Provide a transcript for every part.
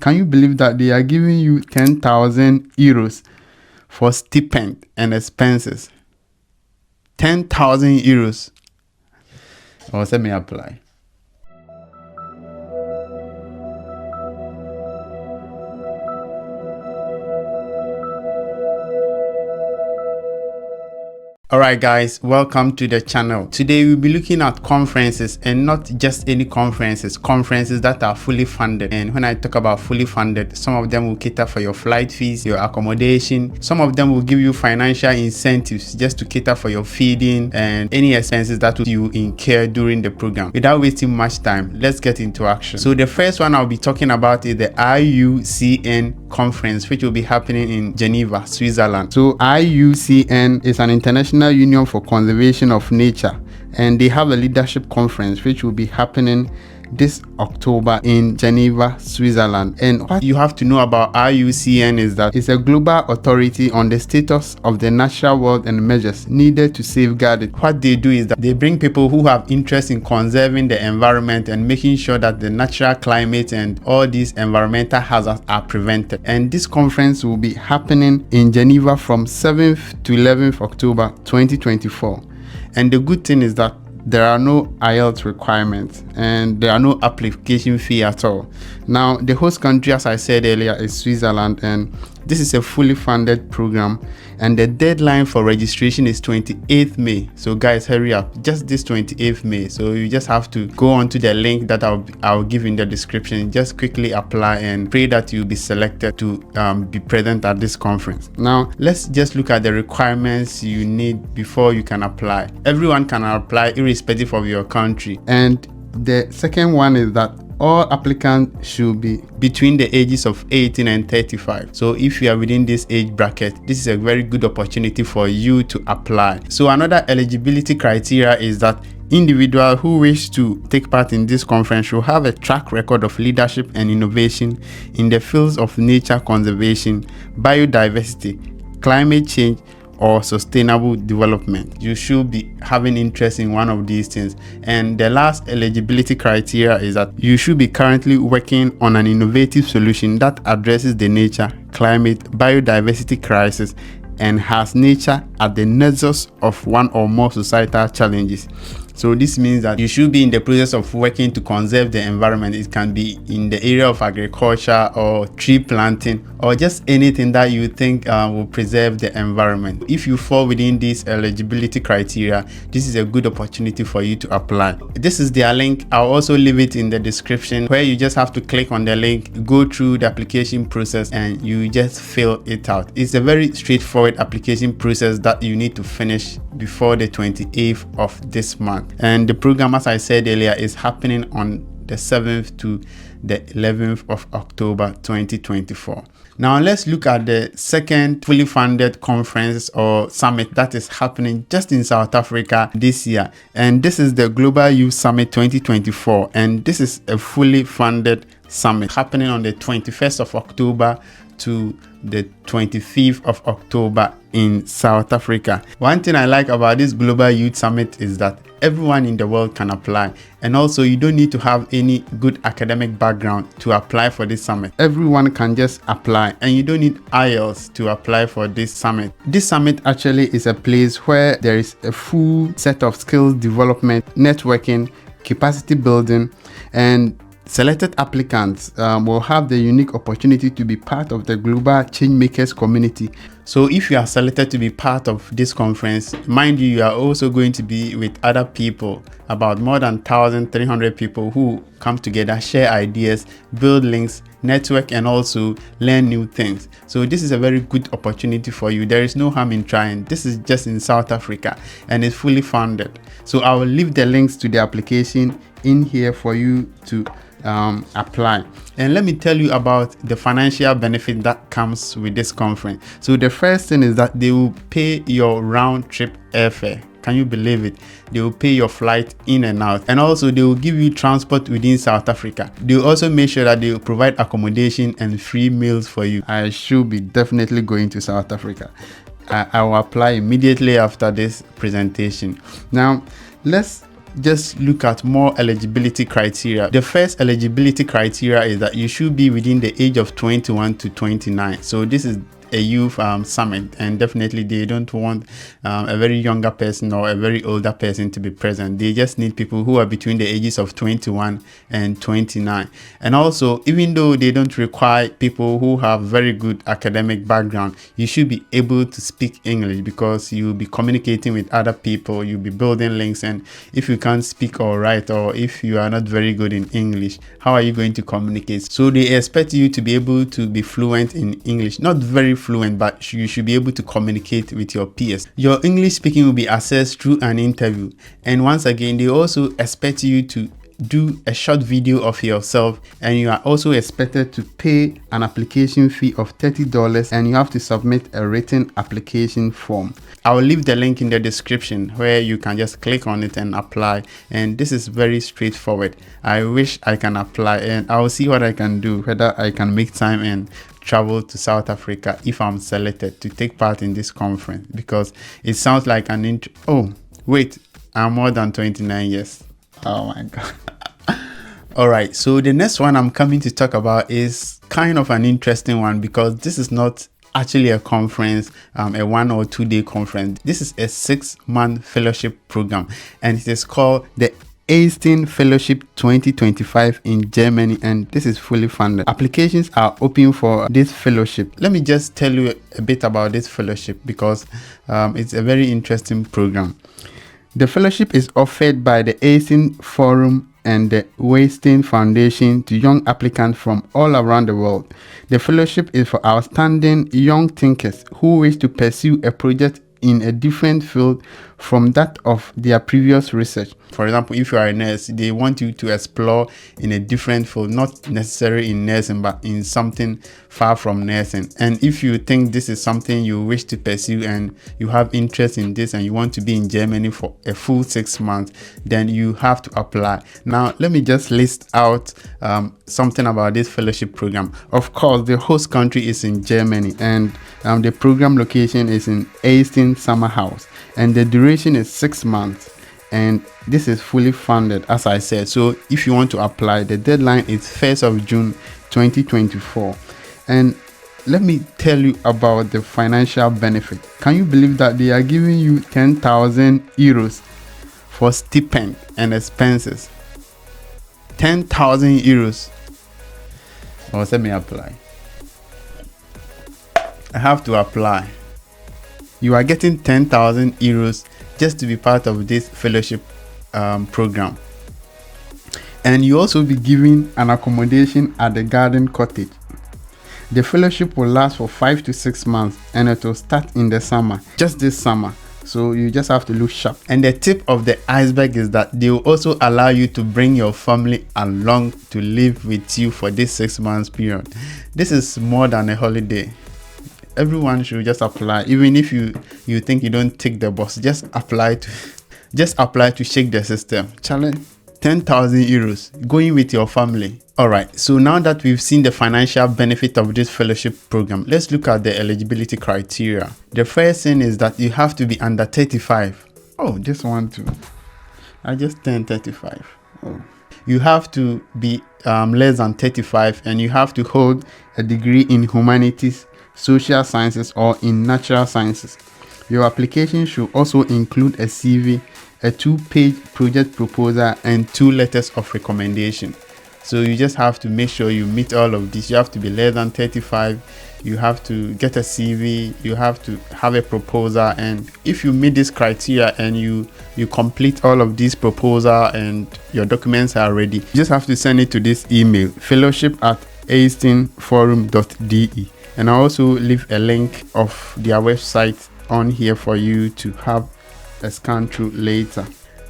Can you believe that they are giving you 10,000 euros for stipend and expenses? 10,000 euros. Or let me apply. Alright guys, welcome to the channel. Today we'll be looking at conferences, and not just any conferences that are fully funded. And when I talk about fully funded, some of them will cater for your flight fees, your accommodation. Some of them will give you financial incentives just to cater for your feeding and any expenses that you incur during the program. Without wasting much time, let's get into action. So the first one I'll be talking about is the IUCN conference, which will be happening in Geneva, Switzerland. So IUCN is an international union for conservation of nature, and they have a leadership conference which will be happening this October in Geneva, Switzerland. And what you have to know about IUCN is that it's a global authority on the status of the natural world and measures needed to safeguard it. What they do is that they bring people who have interest in conserving the environment and making sure that the natural climate and all these environmental hazards are prevented. And this conference will be happening in Geneva from 7th to 11th October 2024. And the good thing is that there are no IELTS requirements and there are no application fee at all. Now, the host country, as I said earlier, is Switzerland, and this is a fully funded program, and the deadline for registration is 28th May. So guys, hurry up, just this 28th May. So you just have to go onto the link that I'll give in the description. Just quickly apply and pray that you'll be selected to be present at this conference. Now, let's just look at the requirements you need before you can apply. Everyone can apply irrespective of your country. And the second one is that all applicants should be between the ages of 18 and 35. So if you are within this age bracket, this is a very good opportunity for you to apply. So another eligibility criteria is that individuals who wish to take part in this conference should have a track record of leadership and innovation in the fields of nature conservation, biodiversity, climate change, or sustainable development. You should be having interest in one of these things. And the last eligibility criteria is that you should be currently working on an innovative solution that addresses the nature, climate, biodiversity crisis and has nature at the nexus of one or more societal challenges. So this means that you should be in the process of working to conserve the environment. It can be in the area of agriculture or tree planting or just anything that you think will preserve the environment. If you fall within these eligibility criteria, this is a good opportunity for you to apply. This is their link. I'll also leave it in the description, where you just have to click on the link, go through the application process, and you just fill it out. It's a very straightforward application process that you need to finish before the 28th of this month. And the program, as I said earlier, is happening on the 7th to the 11th of October 2024. Now let's look at the second fully funded conference or summit that is happening just in South Africa this year. And this is the Global Youth Summit 2024. And this is a fully funded summit happening on the 21st of October to the 25th of October in South Africa. One thing I like about this Global Youth Summit is that everyone in the world can apply, and also you don't need to have any good academic background to apply for this summit. Everyone can just apply, and you don't need IELTS to apply for this summit. This summit actually is a place where there is a full set of skills development, networking, capacity building, and selected applicants will have the unique opportunity to be part of the global changemakers community. So if you are selected to be part of this conference, mind you, you are also going to be with other people, about more than 1,300 people who come together, share ideas, build links, network, and also learn new things. So this is a very good opportunity for you. There is no harm in trying. This is just in South Africa and it's fully funded. So I will leave the links to the application in here for you to apply. And let me tell you about the financial benefit that comes with this conference. So the first thing is that they will pay your round trip airfare. Can you believe it? They will pay your flight in and out, and also they will give you transport within South Africa. They will also make sure that they will provide accommodation and free meals for you. I should be definitely going to South Africa. I will apply immediately after this presentation. Now let's just look at more eligibility criteria. The first eligibility criteria is that you should be within the age of 21 to 29. So this is a youth summit, and definitely they don't want a very younger person or a very older person to be present. They just need people who are between the ages of 21 and 29. And also, even though they don't require people who have very good academic background, you should be able to speak English, because you'll be communicating with other people, you'll be building links, and if you can't speak or write, or if you are not very good in English, how are you going to communicate? So they expect you to be able to be fluent in English, not very fluent, but you should be able to communicate with your peers. Your English speaking will be assessed through an interview, and once again they also expect you to do a short video of yourself, and you are also expected to pay an application fee of $30, and you have to submit a written application form. I will leave the link in the description where you can just click on it and apply, and this is very straightforward. I wish I can apply, and I will see what I can do, whether I can make time and travel to South Africa if I'm selected to take part in this conference, because it sounds like an oh wait, I'm more than 29 years. Oh my god. All right, so the next one I'm coming to talk about is kind of an interesting one, because this is not actually a conference, a 1 or 2 day conference. This is a 6-month fellowship program, and it is called the Einstein Fellowship 2025 in Germany, and this is fully funded. Applications are open for this fellowship. Let me just tell you a bit about this fellowship, because it's a very interesting program. The fellowship is offered by the Einstein Forum and the Weinstein Foundation to young applicants from all around the world. The fellowship is for outstanding young thinkers who wish to pursue a project in a different field from that of their previous research. For example, if you are a nurse, they want you to explore in a different field, not necessarily in nursing, but in something far from nursing. And if you think this is something you wish to pursue and you have interest in this, and you want to be in Germany for a full 6 months, then you have to apply. Now, let me just list out something about this fellowship program. Of course, the host country is in Germany, and the program location is in Einstein Summer House, and the duration is 6 months, and this is fully funded, as I said. So if you want to apply, the deadline is 1st of June 2024. And let me tell you about the financial benefit. Can you believe that they are giving you 10,000 euros for stipend and expenses? 10,000 euros. Oh, let me apply. I have to apply. You are getting 10,000 euros just to be part of this fellowship program. And you also be given an accommodation at the Garden Cottage. The fellowship will last for 5 to 6 months, and it will start in the summer, just this summer. So you just have to look sharp. And the tip of the iceberg is that they will also allow you to bring your family along to live with you for this 6 months period. This is more than a holiday. Everyone should just apply. Even if you think you don't take the bus, just apply to shake the system. Challenge. 10,000 euros going with your family. All right, so now that we've seen the financial benefit of this fellowship program, let's look at the eligibility criteria. The first thing is that you have to be under 35. Oh, just one too. I just turned 35. Oh. You have to be less than 35, and you have to hold a degree in humanities, social sciences, or in natural sciences. Your application should also include a CV, a 2-page project proposal, and 2 letters of recommendation. So you just have to make sure you meet all of this. You have to be less than 35. You have to get a CV. You have to have a proposal. And if you meet this criteria and you complete all of these proposal and your documents are ready, you just have to send it to this email, fellowship@einsteinforum.de. And I also leave a link of their website on here for you to have a scan through later.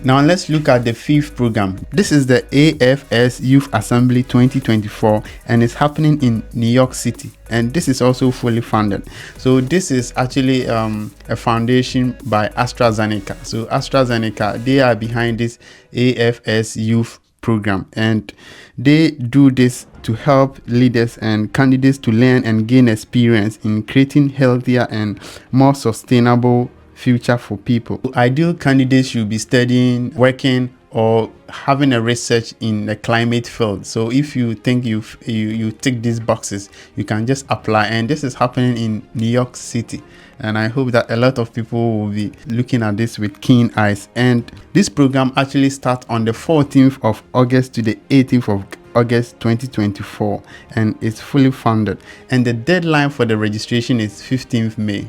Now let's look at the 5th program. This is the AFS Youth Assembly 2024, and it's happening in New York City, and this is also fully funded. So this is actually a foundation by AstraZeneca. So AstraZeneca, they are behind this AFS Youth program, and they do this to help leaders and candidates to learn and gain experience in creating healthier and more sustainable future for people. Ideal candidates should be studying, working, or having a research in the climate field. So if you think you tick these boxes, you can just apply. And this is happening in New York City, and I hope that a lot of people will be looking at this with keen eyes. And this program actually starts on the 14th of August to the 18th of August 2024, and it's fully funded, and the deadline for the registration is 15th May.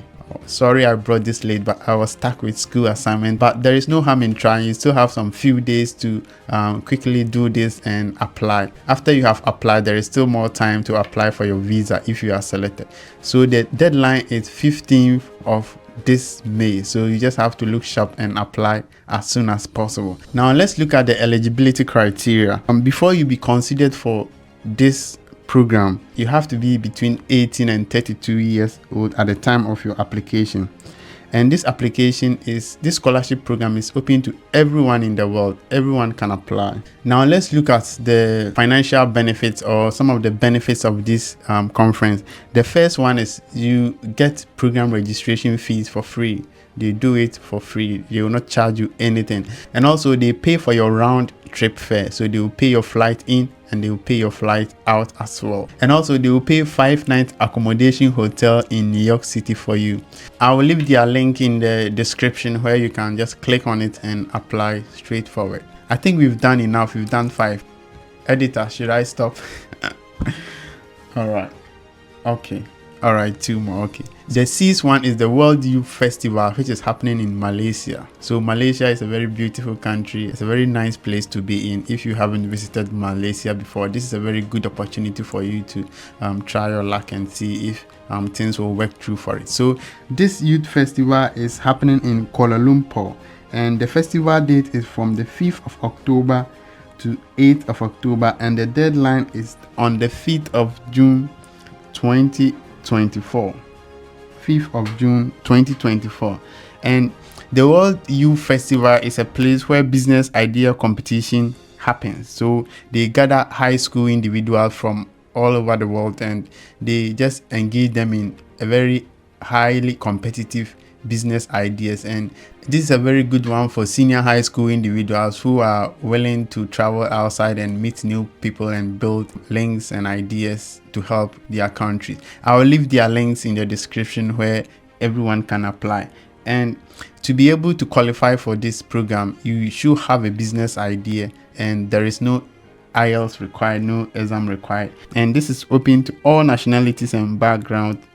Sorry I brought this late, but I was stuck with school assignment. But there is no harm in trying. You still have some few days to quickly do this and apply. After you have applied, there is still more time to apply for your visa if you are selected. So the deadline is 15th of this May, so you just have to look sharp and apply as soon as possible. Now let's look at the eligibility criteria. Before you be considered for this program, you have to be between 18 and 32 years old at the time of your application. And this scholarship program is open to everyone in the world. Everyone can apply. Now let's look at the financial benefits, or some of the benefits of this conference. The first one is you get program registration fees for free. They do it for free. They will not charge you anything. And also they pay for your round trip fare. So they will pay your flight in and they will pay your flight out as well. And also they will pay 5-night accommodation hotel in New York City for you. I will leave their link in the description where you can just click on it and apply straightforward. I think we've done enough. We've done 5. Editor, should I stop? All right. Okay. All right, 2 more. Okay. The 6th one is the World Youth Festival, which is happening in Malaysia. So Malaysia is a very beautiful country. It's a very nice place to be in. If you haven't visited Malaysia before, this is a very good opportunity for you to try your luck and see if things will work through for it. So this youth festival is happening in Kuala Lumpur, and the festival date is from the 5th of October to 8th of October, and the deadline is on the 5th of June 2024. 5th of June 2024. And the World Youth Festival is a place where business idea competition happens. So they gather high school individuals from all over the world, and they just engage them in a very highly competitive business ideas. And this is a very good one for senior high school individuals who are willing to travel outside and meet new people and build links and ideas to help their country. I will leave their links in the description where everyone can apply. And to be able to qualify for this program, you should have a business idea, and there is no IELTS required, no exam required. And this is open to all nationalities and backgrounds.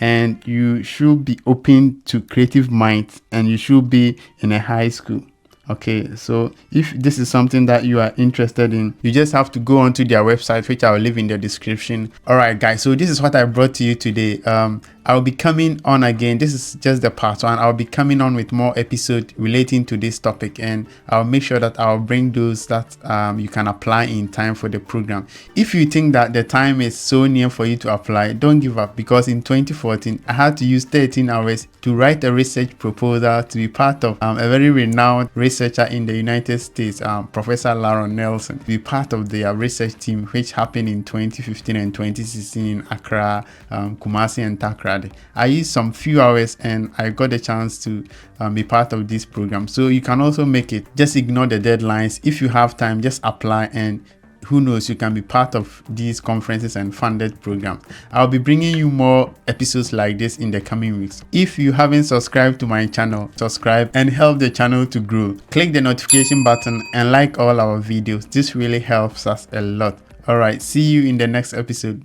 And you should be open to creative minds, and you should be in a high school. Okay, so if this is something that you are interested in, you just have to go onto their website, which I will leave in the description. All right, guys, so this is what I brought to you today. I'll be coming on again. This is just the part 1. I'll be coming on with more episodes relating to this topic, and I'll make sure that I'll bring those that you can apply in time for the program. If you think that the time is so near for you to apply, don't give up, because in 2014 I had to use 13 hours to write a research proposal to be part of a very renowned researcher in the United States, Professor Laron Nelson, to be part of their research team, which happened in 2015 and 2016 in Accra, Kumasi and Takrady. I used some few hours and I got the chance to be part of this program. So you can also make it. Just ignore the deadlines. If you have time, just apply, and who knows, you can be part of these conferences and funded programs. I'll be bringing you more episodes like this in the coming weeks. If you haven't subscribed to my channel, subscribe and help the channel to grow. Click the notification button and like all our videos. This really helps us a lot. All right, see you in the next episode.